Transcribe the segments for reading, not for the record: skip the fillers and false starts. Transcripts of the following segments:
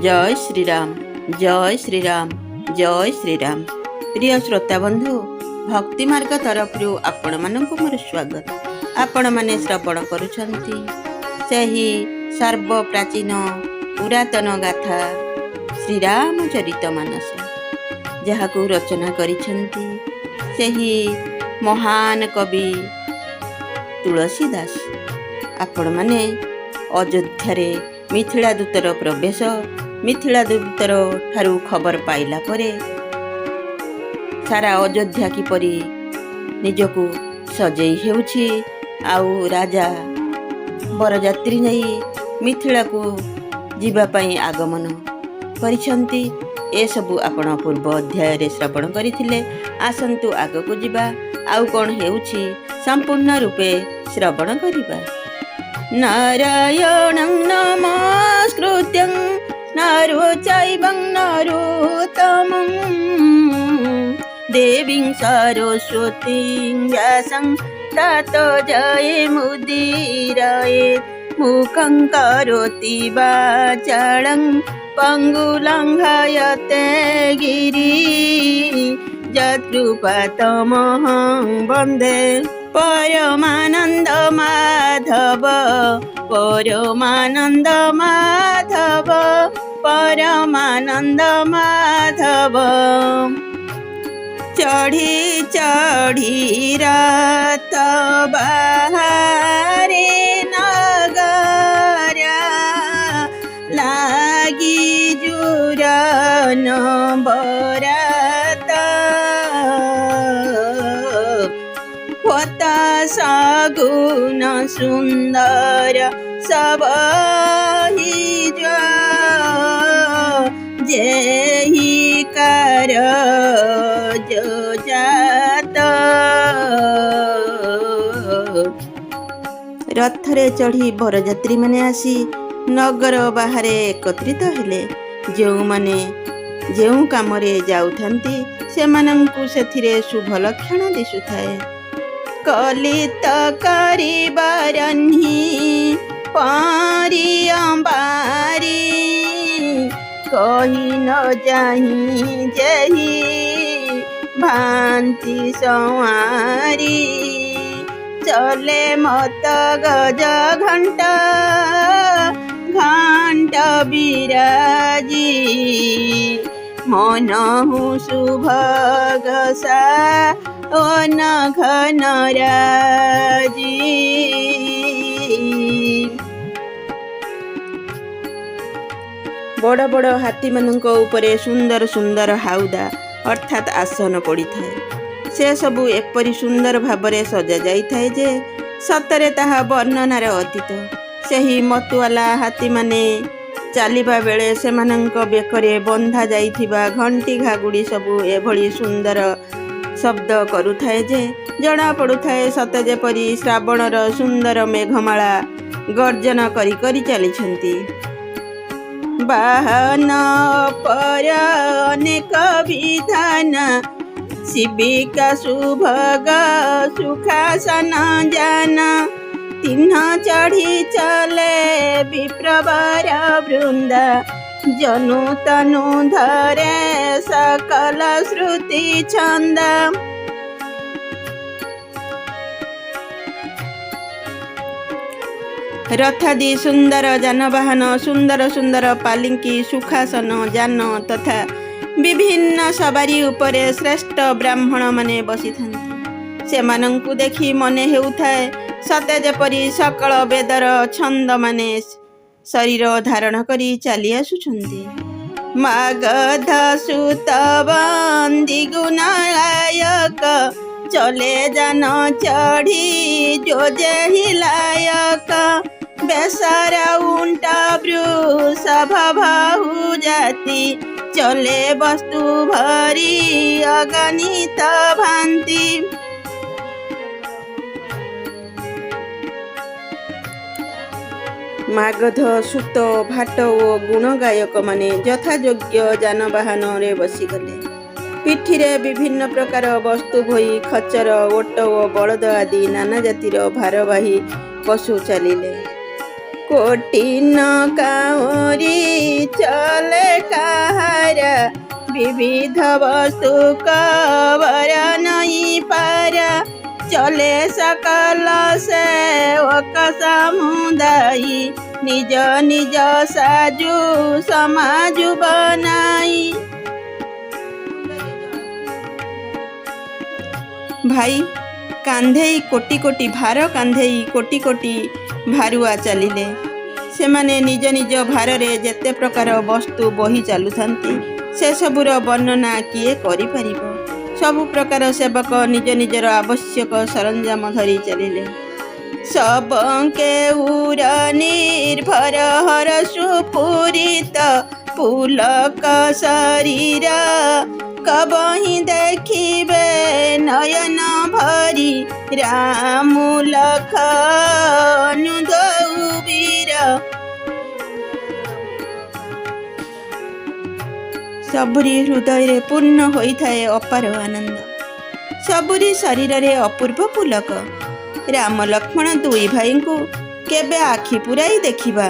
जय श्रीराम जय श्रीराम जय श्रीराम। प्रिय श्रोता बंधु, भक्ति मार्ग तरफ आपण मानक मोर स्वागत। आपण माने श्रवण करुछंती सही सर्व प्राचीन पुरातन गाथा श्रीराम चरित मानस, जहाकू रचना करिछंती सही महान कवि तुलसीदास। आपण माने अयोध्या मिथिला दूतर प्रवेश, मिथिला दूतर ठारू खबर पाइला परे सारा अयोध्या किपरि निजकू सजेई हेउछि, आउ राजा बरजात्री नहीं मिथिला को जीवा पई आगमन करिछंती। ए सबु आपण पूर्व अध्याय रे श्रवण करिथिले। आसंतु आगकू जीवा, आउ कोन हेउछि संपूर्ण रूपे श्रवण करिबा। नारायणं नमस्कृत्यं नरोचैवं नरोत्तमं देवीं सरस्वतीं व्यासं ततो जयमुदीरयेत्। मुखं करोति वाचालं पङ्गुलङ्घयते गिरिं, यत्कृपातमहं वन्दे परमानन्द माधव। परमानन्द माधव परमानन्द माधव। चढ़ी चढ़ी रात बाहरे नगरा, लागी जुरन बरात। होता सगुन सुंदर सब जेहि कार जो जात। रथरे चढ़ी बरजात्री माने आसी नगर बाहरे एकत्रित हेले। जो माने जेउ कामरे जाउथांती सेमानंकु सेथिरे शुभ लक्षण दिसुथाए। कलित करिबारन्ही पारी अंबारी, कही न जाही जेहि भांति संवारी। चले मत गज घंटा घंट बिराजी, मनहु सुभगसा अनघ नराजी। बड़ बड़ हाथी मानक उपरे सुंदर सुंदर हाउदा अर्थात आसन पड़ी थाए। से सबू एपरी सुंदर भावरे सजा जाई थाए जे सतरे ताहा वर्णनार अतीत। सेही मतुआला हाथी माने चालिबा बेले सेमानंक बेकरे बंधा जाइथिबा घंटी घागुड़ी सबू एभली सुंदर शब्द करुथाए जे जना पड़ुथाए सते जेपरी श्रावणर सुंदर मेघमाला गर्जन करी करी चलिछंती। बाहन पर अनेक विधान, शिविका सुभग सुखासन जान। तिन्ह चढ़ी चले विप्रवर वृंद, जनु तनु धरे सकल श्रुति छंद। रथादि सुंदर जानवाहन, सुंदर सुंदर पालिंकी, सुखासन जान तथा विभिन्न सवारी उपरे श्रेष्ठ ब्राह्मण माने बसी थांती। सेमानंकु देखि मने हेउथाए सते जेपरि सकल वेदर छंद माने शरीर धारण करी चली आसुछंती। मागध सुत बंदी गुणायक, चले जान चढ़ी जो जेहि लायक। बेसारा उंटा वृषभ बाहु जाति, चले वस्तु भरी अगणित भांति। मागध सुत भाट ओ गुण गायक माने यथायोग्य जानवाहन रे बसीगले। पिठिरे विभिन्न प्रकार वस्तु भई खच्चर, ओट ओ बलद आदि नाना जातिर भारवाही पशु चलिले। कोटिन काउरी चले कहारा विविध वस्तु कवर नहीं पारा चले सकल सेवक समुदाय निज निज साजु समाज बनाई। भाई कांधेई कोटी कोटी भार कांधेई कोटी कोटी भारुआ चलिले सेमाने निज निज भार रे जेते प्रकार वस्तु बही चलुथंती से सबुर वर्णना किए करि परिबो। सबु प्रकार सेवक निज निजर आवश्यक सरंजाम धरी चलिले सबके उर निर्भर हर सुपूरित पुलक शरीर कबहि देखिबे नयन भरी राम लखन दो वीर। सबुरी हृदय रे पूर्ण होइथाए अपार आनंद सबुरी शरीर रे अपूर्व पुलक राम लक्ष्मण दुई भाई को केबे आखि पुराई देखिबा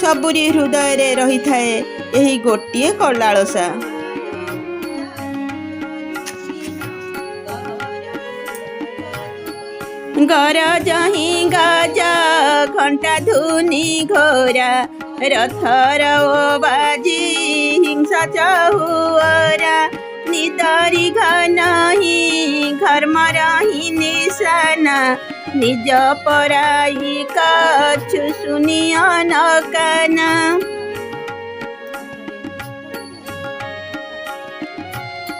सबुरी हृदय रे रही थाए एही गोटिए कलालसा। गरज ही गाजा घंटा धुनी घोरा रथर ओ बाजी हिंसा चहुअरा निदारी घनही घर्मर ही निशाना निज पराई कछु सुनिया न काना।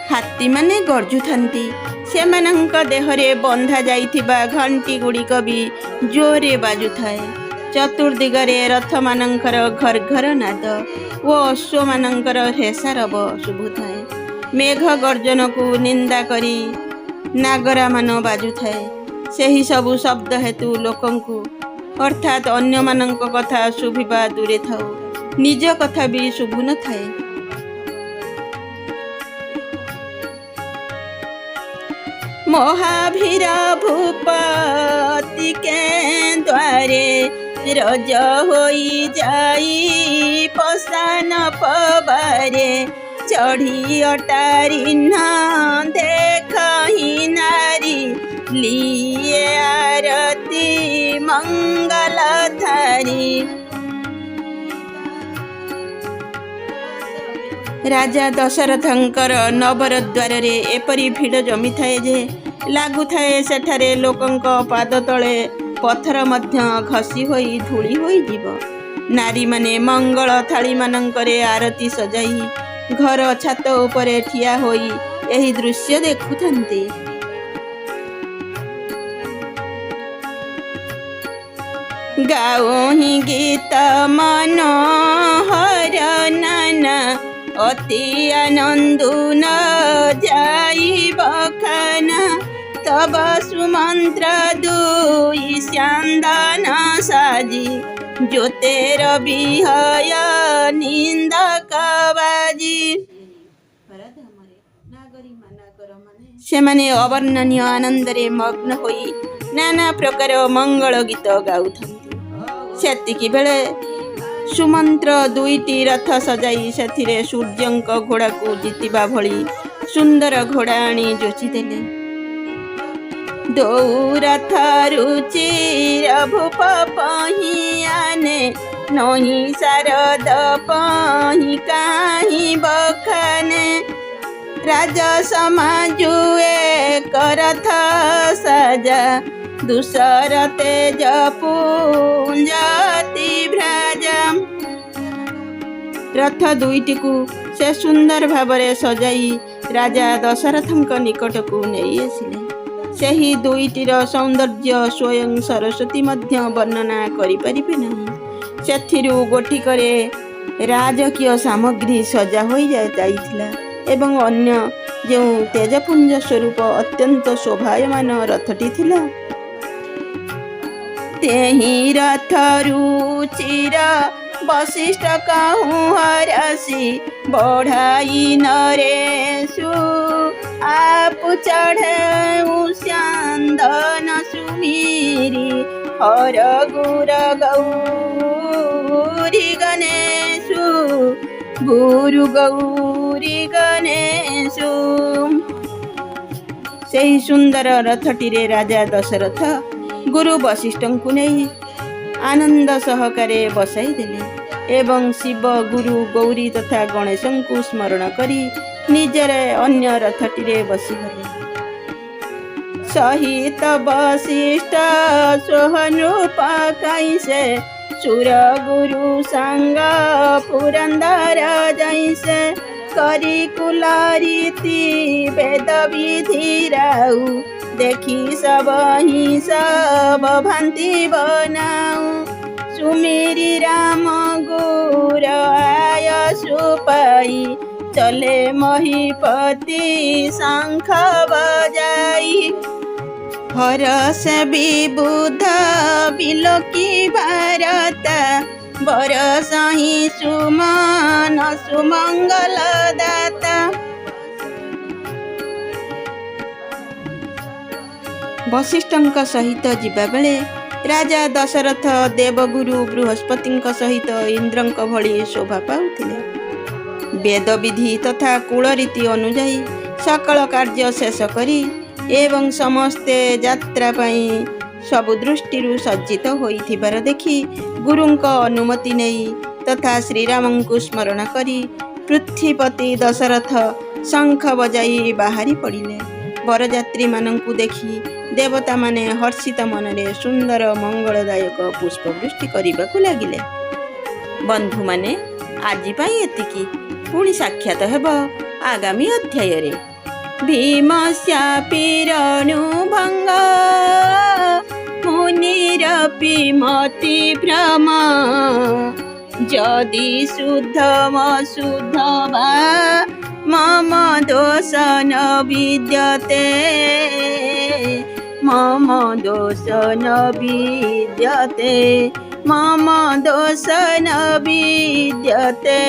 हाथी माने गर्जुथंती सेमानंक देहरे बंधा जाइथिबा घंटी गुड़िक भी जोरे बाजुथाए चतुर्दिगरे रथ मानंकर घर घर नाद ओ अश्व मानंकर हेसारब शुभुथाए मेघ गर्जन को निंदा करी नागरा मान बाजुथाए सेही सबु शब्द हेतु लोकंकु अर्थात अन्य मानंक कथा शुभिबा दूरे थाउ निज कथा भी शुभु न थाए। महावीर भूपति के द्वारे रज होई जाई पसान पबारे चढ़ी अटारी न देखही नारी लिए आरती मंगल धारी। राजा दशरथंकर नगर द्वार रे एपरी भिड़ जमी थाए जे लागु थाए सेठारे लोकंक पाद तले पत्थर मध्य घसी होई धूली होई जीव। नारी माने मंगल थाली मानंकरे आरती सजाई घर छात उपरे ठिया होई एही दृश्य देखुथंती। गाओही गीत मनोहर नाना अति आनंदु न जाई बखाना तब सुमंत्र दुई स्यांदन साजी ज्योतेर विहय निंदक बाजी। सेमाने अवर्णनीय आनंदरे मग्न होई नाना प्रकार मंगल गीत गाउथंती। सेतिकी बेले सुमंत्र दुईटी रथ सजाई सेथिरे सूर्यंक घोड़ा को जीतिबा भली सुंदर घोड़ा आनी जोची देले। दो रथ रुचिर भूप पहियाने नही शारद पही काही बखाने राजा समाजुए करथ सजा दूसर तेज पुंजति भ्राजा। रथ दुईटी को से सुंदर भावरे सजाई राजा दशरथंक निकट को नहीं आसिले। सेही दुईटीर सौंदर्य स्वयं सरस्वती मध्य वर्णना करि परिबे नहीं। सेथिरु गोटिकरे राजकीय सामग्री सजा होई जाइथिला एवं अन्य जो तेजपुंज स्वरूप अत्यंत शोभायमान रथटी थिला तेही रथ रुचिर वशिष्ठ कहूँ हरसी बढ़ाई नरेशु आप चढ़े स्यांदन सुमीरी हर गुर गौ ଗୁରୁ ଗୌରୀ ଗଣେଶୁ। ସେହି ସୁନ୍ଦର ରଥଟିରେ ରାଜା ଦଶରଥ ଗୁରୁ ବଶିଷ୍ଠଙ୍କୁ ନେଇ ଆନନ୍ଦ ସହକାରେ ବସାଇ ଦେଲେ ଏବଂ ଶିବ ଗୁରୁ ଗୌରୀ ତଥା ଗଣେଶଙ୍କୁ ସ୍ମରଣ କରି ନିଜର ଅନ୍ୟ ରଥଟିରେ ବସିଗଲେ। ସହିତ ବଶିଷ୍ଠ ସୋହନୃପ କାଇଁସେ ସୁର ଗୁରୁ ସାଙ୍ଗ ପୁରନ୍ଦର ଯାଇସେ କରି କୁଲ ରୀତି ବେଦ ବିଧି ରାଉ ଦେଖି ସବ ହିଁ ସବ ଭାନ୍ତି ବନାଉ ସୁମିରି ରାମ ଗୁର ଆୟ ସୁପାଇ ଚଲେ ମହିପତି ଶଙ୍ଖ ବଜାଇ ହରସ ବିବୁଧ ବିଲୋକି ଭାରତ ବରସ ହିଁ ସୁମନ ସୁମଙ୍ଗଳ ଦାତା। ବଶିଷ୍ଠଙ୍କ ସହିତ ଯିବାବେଳେ ରାଜା ଦଶରଥ ଦେବଗୁରୁ ବୃହସ୍ପତିଙ୍କ ସହିତ ଇନ୍ଦ୍ରଙ୍କ ଭଳି ଶୋଭା ପାଉଥିଲେ। ବେଦବିଧି ତଥା କୁଳରୀତି ଅନୁଯାୟୀ ସକଳ କାର୍ଯ୍ୟ ଶେଷ କରି ଏବଂ ସମସ୍ତେ ଯାତ୍ରା ପାଇଁ ସବୁ ଦୃଷ୍ଟିରୁ ସଜ୍ଜିତ ହୋଇଥିବାର ଦେଖି ଗୁରୁଙ୍କ ଅନୁମତି ନେଇ ତଥା ଶ୍ରୀରାମଙ୍କୁ ସ୍ମରଣ କରି ପୃଥ୍ୱୀପତି ଦଶରଥ ଶଙ୍ଖ ବଜାଇ ବାହାରି ପଡ଼ିଲେ। ବରଯାତ୍ରୀମାନଙ୍କୁ ଦେଖି ଦେବତାମାନେ ହର୍ଷିତ ମନରେ ସୁନ୍ଦର ମଙ୍ଗଳଦାୟକ ପୁଷ୍ପବୃଷ୍ଟି କରିବାକୁ ଲାଗିଲେ। ବନ୍ଧୁମାନେ, ଆଜି ପାଇଁ ଏତିକି। ପୁଣି ସାକ୍ଷାତ ହେବ ଆଗାମୀ ଅଧ୍ୟାୟରେ। ଭୀମଶାପିରଣୁଭଙ୍ଗ ମୁନିରପି ମତି ଭ୍ରମ ଯଦି ଶୁଦ୍ଧମ ଶୁଦ୍ଧ ବା ମମ ଦୋଷ ନ ବିଦ୍ୟତେ মম দোষ ন বিদ্যতে মম দোষ ন বিদ্যতে।